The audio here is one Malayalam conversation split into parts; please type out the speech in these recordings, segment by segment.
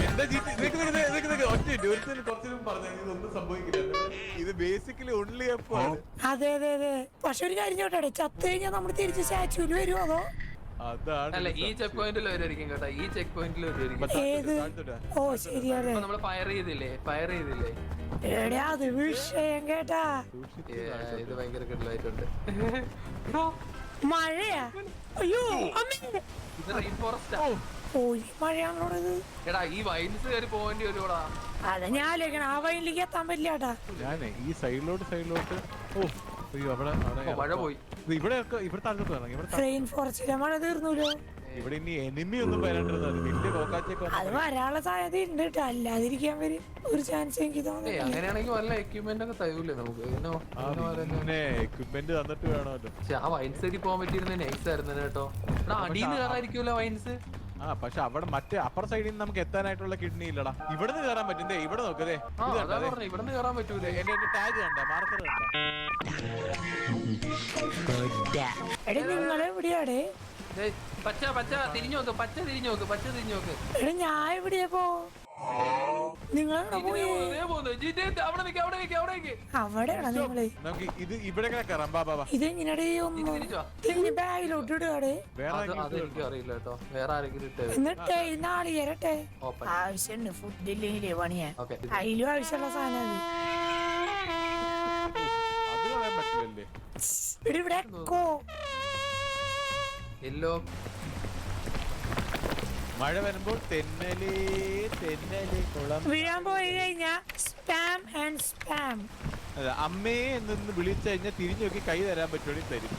എന്താ കുറച്ചും പറഞ്ഞു ഇതൊന്നും സംഭവിക്കില്ല. ഇത് ബേസിക്കലി ഓൺലി എപ്പാണ്. അതെ അതെ അതെ. പക്ഷെ ഒരു കാര്യം ചോട്ടെ, ചത്ത് കഴിഞ്ഞാൽ നമ്മൾ തിരിച്ച് സ്റ്റാച്യൂല് വരുമോ അതോ? അതാണ് ഈ ചെക്ക് പോയിന്റിൽ വരുമായിരിക്കും കേട്ടോ. ഈ ചെക്ക് പോയിന്റിൽ ഏത്? ഓ ശരിയാണ്. നമ്മള് ഫയർ ചെയ്തില്ലേ? എടാ അത് വിഷയം കേട്ടാ. ഇത് ഭയങ്കര കിടലായിട്ടുണ്ട്. മഴയാ? അയ്യോ അമ്മേ. ഇത് റെയിൻ ഫോറസ്റ്റാ. ഓ ഈ മഴയാണല്ലോ ഇത്. എടാ ഈ വൈൻസ് കയറി പോകേണ്ടി വരുവാടാ. അതാ ഞാൻ ആലോചിക്കണം, ആ വയലിലേക്ക് എത്താൻ പറ്റില്ല കേട്ടാ. ഞാനേ ഈ സൈഡിലോട്ട് ഓ അയ്യോ അവിടെ മഴ പോയി. ഇവിടെ താഴോട്ട് ഇറങ്ങി. റെയിൻ ഫോറസ്റ്റിലെ മഴ തീർന്നൂലോ. ഇവിടെ ഇനി എനിമി ഒന്നും വരാണ്ടിരുന്നത് വലിയ റോക്കാച്ചൊക്കെ അത് വരാനുള്ള സാധ്യത ഉണ്ട് കേട്ടോ. അല്ലാതിരിക്കാൻ ഒരു ചാൻസ് എനിക്ക് തോന്നുന്നു. അങ്ങനെയാണെങ്കിൽ വല്ല എക്യുപ്മെന്റ് ഒക്കെ തരൂലേ നമുക്ക്? എക്വിപ്മെന്റ് തന്നിട്ട് വേണമല്ലോ. പക്ഷെ ആ വൈൻസ് കയറി പോകാൻ പറ്റിയിരുന്ന നൈസ് ആയിരുന്നു കേട്ടോ. അടിയിൽ നിന്ന് കയറായിരിക്കുമല്ലോ വൈൻസ്. പക്ഷെ അവിടെ മറ്റേ അപ്പർ സൈഡിൽ നിന്ന് നമുക്ക് എത്താനായിട്ടുള്ള കിഡ്നി ഇല്ലടാ. ഇവിടെ നിന്ന് കയറാൻ പറ്റും. ഇവിടെ നോക്കതേ, ഇവിടെ നിന്ന് കയറാൻ പറ്റൂലേ? എന്റെ ടാഗ് കണ്ട, മാർക്കർ കണ്ട. എടാ നിങ്ങൾ എവിടെയാടേ? പച്ച തിരിഞ്ഞു നോക്ക്. എടാ ഞാൻ എവിടെയാ പോ? നിങ്ങളെവിടെ പോയി? അവിടെയാണോ നിങ്ങള്? ഇത് ഇവിടെ കയറാം. ഇതെങ്ങനെയാടേ ഒന്ന് ബാഗിലോട്ട് ഇടുകയാടേ? എനിക്ക് അറിയില്ല കേട്ടോ. വേറെ ആരെങ്കിലും എന്നിട്ടേ നാളികേരട്ടെ ആവശ്യമുണ്ട്. ഫുഡില്ലേ പണിയാ. അതിലും ആവശ്യമുള്ള സാധനം അത് പറയാൻ പറ്റില്ലല്ലേ. ഇവിടെ എക്കോ. യെല്ലോ മഴ വരുമ്പോൾ തെന്നലേ കുളം വീഴാൻ പോയി കഴിഞ്ഞാ സ്പാം ആൻഡ് സ്പാം. അതെ, അമ്മയെ എന്ന് വിളിച്ചു കഴിഞ്ഞാൽ തിരിഞ്ഞു നോക്കി കൈ തരാൻ പറ്റുവാണെങ്കിൽ തരും.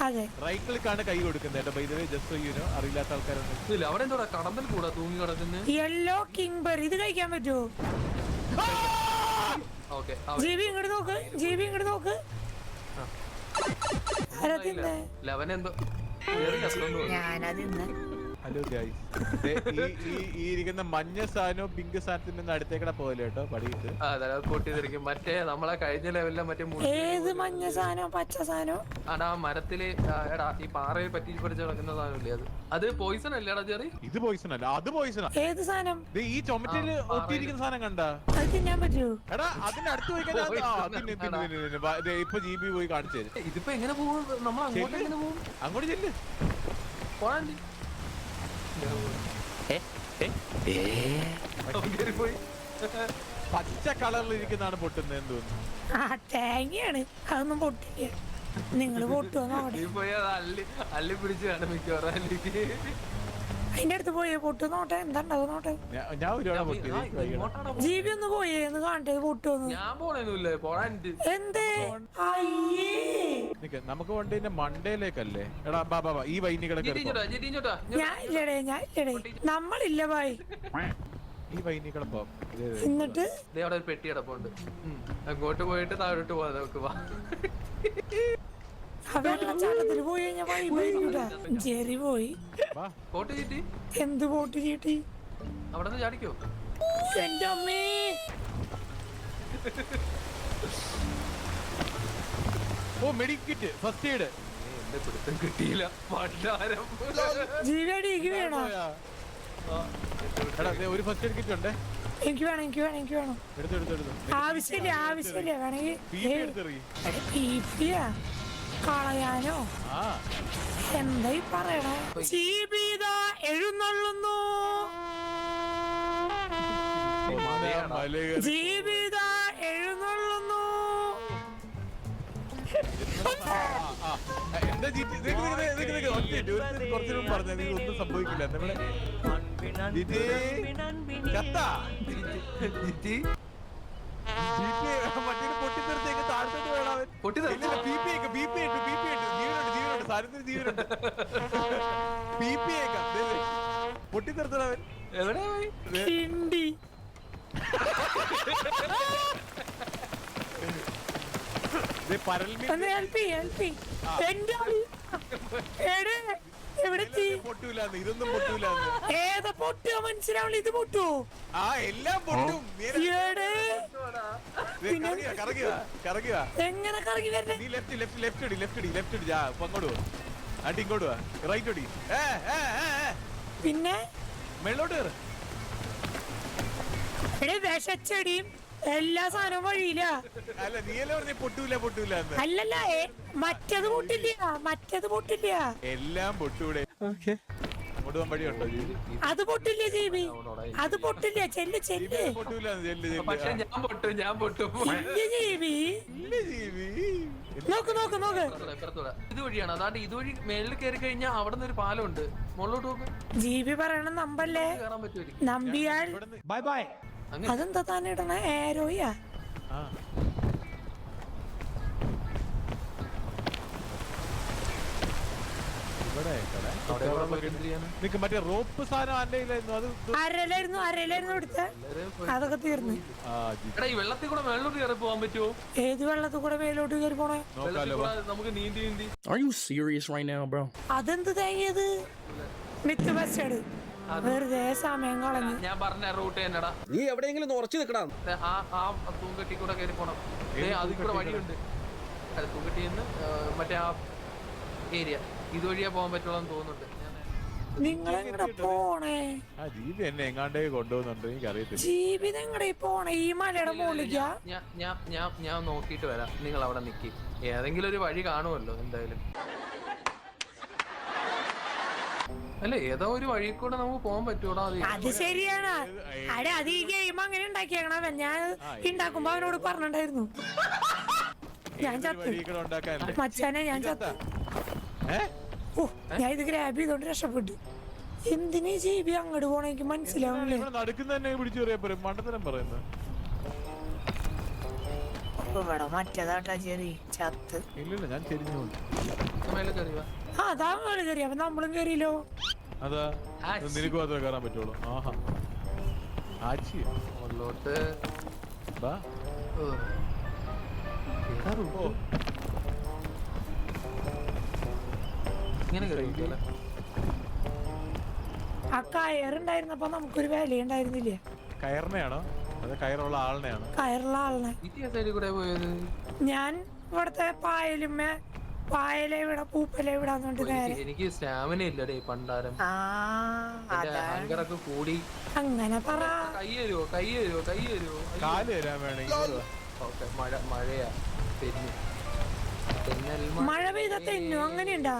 അതെ, റൈറ്റ് ക്ലിക്കാണ് കൈ കൊടുക്കുന്നത് കേട്ടോ. By the way, just so you know. അറിയില്ലാത്ത ആൾക്കാരുണ്ട്. അവിടെ എന്തോടാ കടമ്പൽ കൂടാ തൂങ്ങി കിടക്കുന്നത്. യെല്ലോ കിങ് ബെറി ഇത് കഴിക്കാൻ പറ്റുമോ? ജീവി ഇങ്ങോട്ട് നോക്ക്. എന്തോ ഞാനതിന്ന്. ഹലോ ഗൈസ്, ഈ ഇരിക്കുന്ന മഞ്ഞ സാധനവും പിങ്ക് സാധനത്തിന്റെ അടുത്തേക്കടെ പോലെ കേട്ടോ. പടിയിട്ട് പൊട്ടിത്തെറിക്കും. മറ്റേ നമ്മളെ കഴിഞ്ഞ ലെവലിലെ മറ്റേ ഏത് മഞ്ഞ സാധനം പച്ച സാധനം? ആടാ മരത്തില് എടാ ഈ പാറയിൽ പറ്റി പിടിച്ച് കിടക്കുന്ന സാധനമില്ലേ അത് പോയിസൺ അല്ലേടാ ചെറി? ഇത് പോയിസൺ അല്ല, അത് പോയിസൺ. ഏത് സാധനം? ഈ ചുമറ്റില് ഒട്ടിയിരിക്കുന്ന സാധനം കണ്ട? അത് തിന്നാൻ പറ്റൂ? എടാ അതിന്റെ അടുത്ത് പോയി ഇപ്പൊ GB പോയി കാണിച്ചു തരും. ഇതിപ്പോ എങ്ങനെ പോകും? നമ്മൾ അങ്ങോട്ട് എങ്ങനെ പോകും? അങ്ങോട്ട് ചെല്ല്. പോയി പച്ച കളറിൽ ഇരിക്കുന്നതാണ് പൊട്ടുന്നതെന്ന് തോന്നുന്നു. ആ തേങ്ങയാണ്, അതൊന്നും പൊട്ടില്ല. നിങ്ങള് പൊട്ടുവോ? അള്ളി പിടിച്ച് കാണും മിക്കവാറും. അതിന്റെ അടുത്ത് പോയേ പൊട്ടു നോട്ടെ, എന്താ നോട്ടെ. ഞാൻ ഒരുപാട് പൊട്ടി. ജീവി ഒന്ന് പോയേ ഒന്ന് കാണട്ടെ പൊട്ടുവന്ന്. ഞാൻ പോണേന്നില്ലേ പോടാനിട്ട്. എന്തേ നമുക്ക് വണ്ടീന്റെ മണ്ടയിലേക്കല്ലേ? എടാ ബാബാ ഈ വൈനികളൊക്കെ ഞാൻ ഇല്ലടേ നമ്മളില്ല ബായ്. ഈ വൈനികളെ പോ. എന്നിട്ട് അവിടെ ഒരു പെട്ടി കിടപ്പുണ്ട്. അങ്ങോട്ട് പോയിട്ട് താഴോട്ട് പോവാ. നമുക്ക് വാ. വെള്ളച്ചാട്ടത്തിൽ പോയി കഴിഞ്ഞാൽ ചെറി പോയി. ബോട്ട് ചീറ്റി. എന്ത് ബോട്ട് ചീട്ടി? അവിടെ നിന്ന് ചാടിക്കോ. എന്റെ അമ്മേ, ഓ മെഡിക്കിറ്റ് ഫസ്റ്റ് എയ്ഡ്. എന്റെ പിടുത്തം കിട്ടിയില്ല. ജീവിക്ക് വേണോ? ഒരു ഫസ്റ്റ് എയ്ഡ് കിറ്റ് ഉണ്ട്. എനിക്ക് വേണം. എടുത്തു. ആവശ്യമില്ല വേണമെങ്കിൽ കളയാനോ? എന്തായി പറയണേ? ജീവിത എഴുന്നള്ളുന്നു. ജീവിത എഴുന്നള്ളുന്നു. എന്താ കുറച്ചു പറഞ്ഞ ഒന്നും സംഭവിക്കില്ല. പൊട്ടിത്തെറിച്ചേക്ക് താഴത്തോട്ട് വേണം. പൊട്ടിത്തെറിച്ചവൻ എവിടെ പോയി? ഇതൊന്നും പൊട്ടൂലാന്ന്. ഏതാ പൊട്ടുക മനസ്സിലാവില്ല. ഇത് പൊട്ടുവോ? ആ എല്ലാം പൊട്ടും. എങ്ങനെ കറങ്ങി വരണേ? നീ ലെഫ്റ്റ് അടി. അങ്ങോട്ട് പോ. ഇങ്ങോട്ട് വാ. റൈറ്റ് അടി. പിന്നെ മേളോട്ട് കയറ്. എടേ വിഷച്ചെടിയും എല്ലാ സാധനവും വഴിയില്ല. അല്ല നീയല്ലേ പറഞ്ഞ പൊട്ടൂല എന്ന്. അല്ലല്ല മറ്റത് പൊട്ടില്ല. എല്ലാം പൊട്ടൂടെ. അങ്ങോട്ട് പോകാൻ വഴിയുണ്ടോ ജീവി? അത് പൊട്ടില്ല ജീവി, അത് പൊട്ടില്ല. ചെല്ല് പൊട്ടൂല ചെല്ല് പക്ഷെ ഞാൻ പൊട്ടും ജീവി. നോക്ക് ഇപ്പുറത്തൂടെ ഇതുവഴിയാണ്. അതാണ്ട് ഇതുവഴി മേളിൽ കയറി കഴിഞ്ഞാൽ അവിടെ നിന്ന് ഒരു പാലം ഉണ്ട്. മുകളിലോട്ട് നോക്ക്. ജീവി പറയണ നമ്പല്ലേ? കയറാൻ പറ്റുമായിരിക്കും. നമ്പിയാൽ ബൈ ബൈ. അതെന്താ താൻ ഇടണ ഏരോയാ? നിക്ക് മറ്റേ റോപ്പ് സാധനം അല്ലായിരുന്നു. അത് അരയിലായിരുന്നു എടുത്ത. അതൊക്കെ തീർന്നു. എടാ ഈ വെള്ളത്തിൽ കൂടെ മേളിലോട്ട് കയറി പോകാൻ പറ്റുമോ? ഏത് വെള്ളത്തിൽ കൂടെ മേലോട്ട് കയറി പോണേ? നമുക്ക് നീന്തി Are you serious right now, bro? അതെന്ത് തേങ്ങിയത്? മിത്ത് ബസ്സേട് വെറുതെ സമയം കളഞ്ഞു. ഞാൻ പറഞ്ഞ റൂട്ട് തന്നെടാ. നീ എവിടെയെങ്കിലും ഉറച്ചു നിൽക്കണം. ആ തൂങ്കെട്ടി കൂടെ കയറി പോണം. അതിൽ കൂടെ വഴിയുണ്ട്. തൂങ്കെട്ടിന്ന് മറ്റേ ആ ഏരിയ ഇതുവഴിയാ പോകാൻ പറ്റുള്ളൂ തോന്നുന്നുണ്ട്. നിങ്ങളെങ്ങടെ പോണേ? ജീവി എന്നെ എങ്ങാണ്ടേ കൊണ്ടുപോകുന്നുണ്ട്. എനിക്ക് അറിയത്തില്ല. ജീവി എങ്ങടെ പോണേ? ഈ മലയുടെ മുകളിലേക്കാ? ഞാൻ നോക്കിയിട്ട് വരാം. നിങ്ങൾ അവിടെ നിക്കി. ഏതെങ്കിലും ഒരു വഴി കാണുമല്ലോ എന്തായാലും. അല്ല ഏതോ ഒരു വഴി കൂടെ നമുക്ക് പോകാൻ പറ്റൂടാ. അത് ശരിയാണ്. അത് ഈ ഗെയിം അങ്ങനെ ഉണ്ടാക്കിയേക്കണവൻ. ഞാൻ ഉണ്ടാക്കുമ്പോ അവനോട് പറഞ്ഞിട്ടുണ്ടായിരുന്നു. ഞാൻ ചത്തു മച്ചാനെ, ഞാൻ ചത്തു. ഓ ഞാൻ ഇത് ഗ്രാബ് ചെയ്തോണ്ട് രക്ഷപ്പെട്ടു. എന്തിനീ ജീവി അങ്ങോട്ട് പോണ എനിക്ക് മനസ്സിലാവുന്നില്ലേ? മറ്റേതാട്ടാ ചെറിയ ചത്ത്. അതാ അങ്ങോട്ട് കയറി. അപ്പൊ നമ്മളും കയറിയല്ലോ. അതാ നിനക്ക് മാത്രമേ കയറാൻ പറ്റുള്ളൂ. ആഹാ മുകളിലോട്ട് ഇങ്ങനെ കയറി. ആ കയറുണ്ടായിരുന്നപ്പോ നമുക്കൊരു വില ഉണ്ടായിരുന്നില്ലേ? കയറിനെയാണോ അത് കയറുള്ള ആളിനെയാണോ? കയറുള്ള ആളിനെ. ഞാൻ ഇവിടത്തെ പായലെ ഇവിടെ പൂപ്പലെ വിടാന്നുണ്ട് നേരെ. എനിക്ക് സ്റ്റാമിന ഇല്ലടേ പണ്ടാരം. കൂടി അങ്ങനെ പറ. കൈ തരുവോ? കാല് തരാൻ വേണമെങ്കിൽ. മഴയാ മഴ പെയ്ത തെന്നു അങ്ങനെയുണ്ടാ?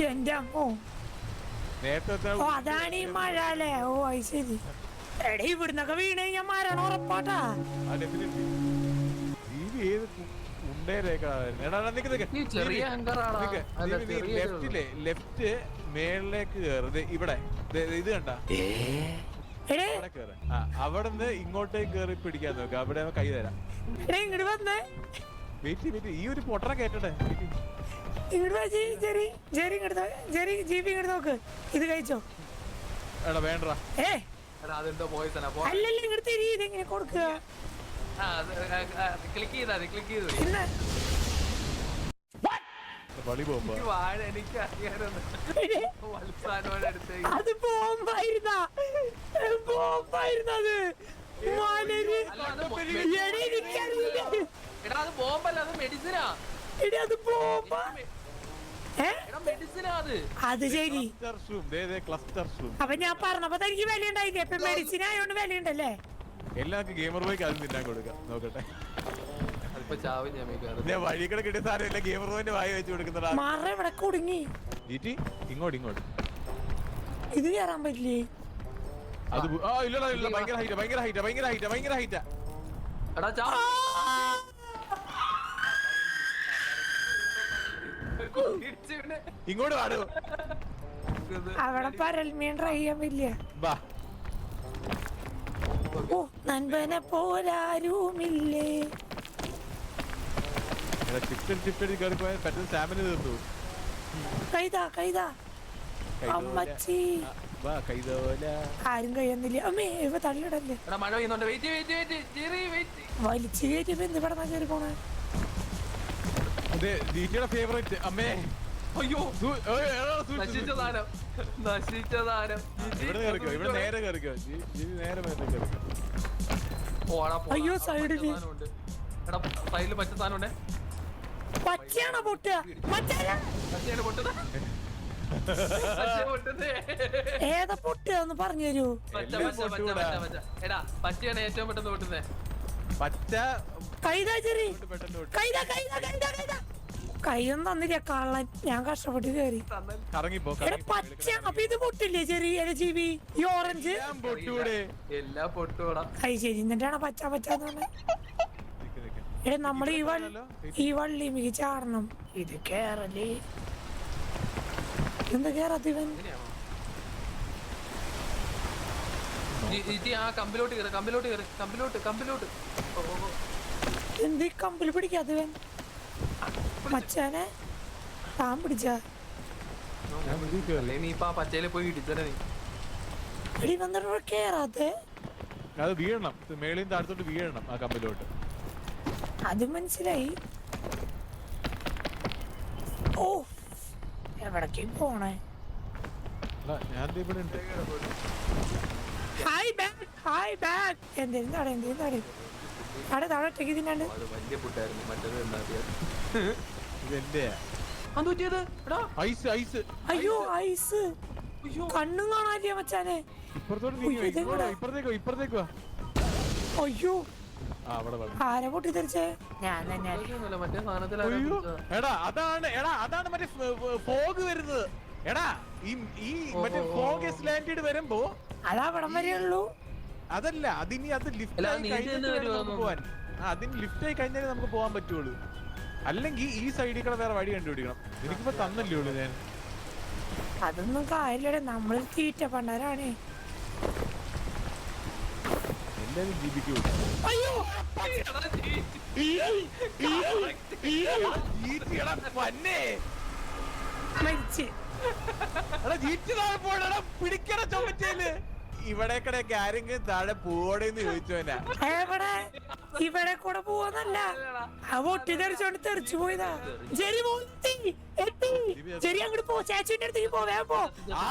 എന്റെ അമ്മോ, ഓ അതാണ് ഈ മഴ അല്ലേ? ഓ അത് ശരി. എടേ ഇവിടുന്നൊക്കെ വീണ് കഴിഞ്ഞാൽ മരണം ഉറപ്പാട്ടാ. ലെഫ്റ്റ് മേളിലേക്ക് കയറി. ഇവിടെ ഇത് കണ്ട അവിടുന്ന് ഇങ്ങോട്ടേക്ക് കേറി പിടിക്കാൻ നോക്ക. അവിടെ കൈ തരാം. ഇങ്ങോട്ട് വന്നേ. വെയിറ്റ് ഈ ഒരു പൊട്ടറ കേട്ടെ. ജീവി ഇങ്ങോട്ട് നോക്ക്. ഇത് കഴിച്ചോ? എടാ വേണ്ട. അല്ലല്ല ഇങ്ങോട്ട് തിരി. ഇതെങ്ങനെ കൊടുക്കുക? വളി പോകുമ്പോ അത് ബോംബായിരുന്നത്. അത് ശരി. അപ്പൊ ഞാൻ പറഞ്ഞപ്പോ തനിക്ക് വില ഉണ്ടായില്ലേ? ഇപ്പൊ മെഡിസിൻ ആയോണ്ട് വിലയുണ്ടല്ലേ? എല്ലാവർക്കും ഗെയിമർ ബോയ്ക്ക് അത് തിന്നാൻ കൊടുക്കാം. നോക്കട്ടെ വഴിക്കടെ കിട്ടിയ സാധനം ഗെയിമർ ബോയിന്റെ വായി വെച്ച് കൊടുക്കുന്നതാ. ഇവിടെ കുടുങ്ങി. ഇങ്ങോട്ട് ഇത് കയറാൻ പറ്റില്ലേ? അത് ഇല്ല ഭയങ്കര ഹൈറ്റാ. ഇങ്ങോട്ട് പാടൂ. അവിടെ പരൽമീൻ ട്രൈ ചെയ്യാൻ പറ്റില്ല. ഓ നൻപനെ പോലാരുമില്ലേ? അമ്മച്ചി ആരും കഴിയുന്നില്ല. അമ്മേ ഇവ തള്ളിടല്ലേ? വലിച്ചു കയറ്റിയപ്പോ എന്ത് പടന്നാ കയറി പോണേ? ഫേവറേറ്റ് അമ്മേ. അയ്യോ ഇവിടെ നേരെ കയറിക്കോ. അയ്യോ സൈഡില് പച്ച സാധനം പച്ചയാണോ പൊട്ടുക? പച്ച പൊട്ടുന്നേ. ഏതാ പൊട്ടിയതെന്ന് പറഞ്ഞു തരൂ. എടാ പച്ചയാണ് ഏറ്റവും പെട്ടെന്ന് പൊട്ടുന്നേ. പച്ച കൈതാ ചെറി, പെട്ടെന്ന് പൊട്ടും. കൈയൊന്നും തന്നില്ല കള്ളൻ. ഞാൻ കഷ്ടപ്പെട്ട് കയറി. കറങ്ങിപ്പോ എടാ പച്ച, അപ്പൊ ഇത് പൊട്ടില്ലേ ചെറിയ ജീവി? ഈ ഓറഞ്ച് പൊട്ടൂടെ. എല്ലാം പൊട്ടൂടാ. കൈ ശരി, എന്നിട്ടാണ് പച്ച പച്ച എന്ന് പറഞ്ഞത്. എടാ നമ്മൾ ഈ വള്ളി മികച്ച ചാടണം. ഇത് കേറല്ലേ, എന്താ കേറാത്ത ഇവൻ? ആ കമ്പിലോട്ട് കയറി, കമ്പിലോട്ട്. എന്ത് കമ്പിൽ പിടിക്കാത്തവൻ? മച്ചാനെ താൻ പിടിച്ച നീ ഇപ്പൊ ആ പച്ചയില് പോയി ഇടിച്ചനെ നീ. എടി വന്നിട്ട് കേറാത്തെ. അത് വീഴണം, മേളിൽ നിന്ന് താഴത്തോട്ട് വീഴണം ആ കമ്പിലോട്ട്. അത് മനസ്സിലായി. ഓ എവിടേക്ക് പോണേ? ഞാൻ ഇവിടെ ഉണ്ട്. Hi back. എന്തേലും താടെ താഴെ ഒറ്റയ്ക്ക് തിന്നാണ്ട്. അത് വലിയ പുട്ടായിരുന്നു, മറ്റേത് ഇതെന്റെയാ. Ice ice. അയ്യോ ഐസ്, കണ്ണും കാണാനില്ല മച്ചാനെ. ഇപ്പുറത്തോട്ട് ഇപ്പുറത്തേക്ക് വാ. അയ്യോ ആ അവിടെ വാ. ആരെ പൊട്ടി തെറിച്ചേ? ഞാൻ തന്നെ. മറ്റേ അയ്യോ എടാ അതാണ് മറ്റേ ഫോഗ് വരുന്നത്. എടാ ഈ മറ്റേ ഫോഗ് സ്ലാൻഡ് വരുമ്പോ അതാ പടം വരെയുള്ളൂ. അതല്ല, അതിനി അത് ലിഫ്റ്റ് ആയി കഴിഞ്ഞിട്ട് നമുക്ക് പോവാൻ. അതിന് ലിഫ്റ്റ് ആയി കഴിഞ്ഞാലേ നമുക്ക് പോവാൻ പറ്റുള്ളൂ. അല്ലെങ്കിൽ ഈ സൈഡിൽ കൂടെ വേറെ വഴി കണ്ടുപിടിക്കണം. എനിക്കിപ്പോ തന്നല്ലേ ഉള്ളൂ ഞാൻ. അതൊന്നും കാര്യമില്ലടേ, നമ്മൾ തീറ്റ പണ്ടാരാണേ. എല്ലാരും ജീവിക്കൂ. അയ്യോ മരിച്ച്. പിടിക്കണ ചുമറ്റേല് ഇവിടേക്കടൊക്കെ ആരെങ്കിലും താഴെ പോടേന്ന് ചോദിച്ചോനാ. എവിടെ? ഇവിടെ കൂടെ പോവാന്നല്ല, ആ പൊട്ടി തെറിച്ചോണ്ട് തെറിച്ചു പോയതാ. ജെറി അങ്ങോട്ട് പോ, ചേച്ചിന്റെ അടുത്തേക്ക് പോ, വേഗം പോ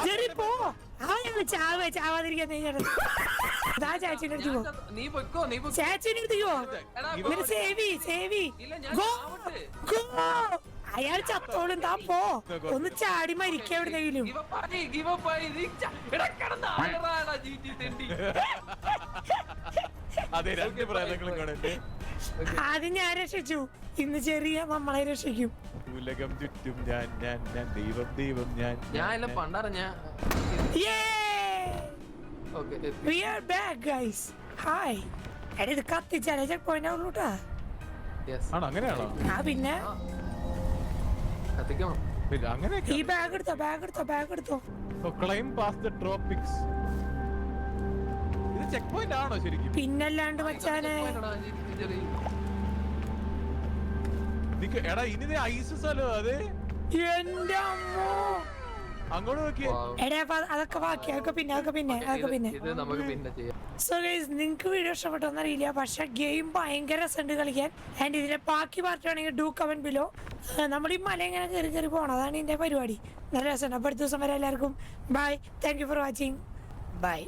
ജെറി പോ. ചാവാതിരിക്കാൻ അതാ ചേച്ചിന്റെ അടുത്ത് പോ, ചേച്ചിന്റെ അടുത്തേക്ക് പോ. സേവി അയാൾ ചത്തോളും. താ പോ, ഒന്ന് ചാടി മരിക്ക എവിടെന്നെങ്കിലും. അതെ, രണ്ട് പ്രേതങ്ങളും കൂടെ. ആദ്യം ഞാൻ രക്ഷിച്ചു, ഇന്ന് ചെറിയ നമ്മളെ രക്ഷിക്കും. ഉലകം ചുറ്റും ഞാൻ ദൈവം ഞാൻ പണ്ടറിഞ്ഞ. We are back guys. Hi. എടാ ഇത് കത്തിച്ചാലേ ചെക്ക് പോയിന്റ് ആവുള്ളൂട്ടാ. ആണോ? അങ്ങനെയാണോ? ആ പിന്നെ അങ്ങനെയൊക്കെ. ഈ ബാഗ് എടുത്തോ. Climb pass the tropics. ഇത് ചെക്ക് പോയിന്റ് ആണോ ശരിക്കും? പിന്നല്ലാണ്ട് മച്ചാനെ. എടാ ഇനി ഐസ് സ്ഥലം അത്. എന്റെ അമ്മോ, അങ്ങോട്ട് നോക്കിയേ. എടാ അതൊക്കെ ബാക്കി, അതൊക്കെ പിന്നെ. സോ ഗൈസ്, നിങ്ങൾക്ക് വീഡിയോ ഇഷ്ടപ്പെട്ടോന്ന് അറിയില്ല, പക്ഷെ ഗെയിം ഭയങ്കര രസമുണ്ട് കളിക്കാൻ. ആൻഡ് ഇതിന്റെ ബാക്കി പാർട്ട് വേണമെങ്കിൽ ഡു കമന്റ് ബിലോ. നമ്മൾ ഈ മല ഇങ്ങനെ കയറി പോകണം, അതാണ് ഇതിന്റെ പരിപാടി. നല്ല രസമുണ്ട്. അപ്പോൾ അടുത്ത ദിവസം വരെ എല്ലാവർക്കും bye. Thank you for watching. By.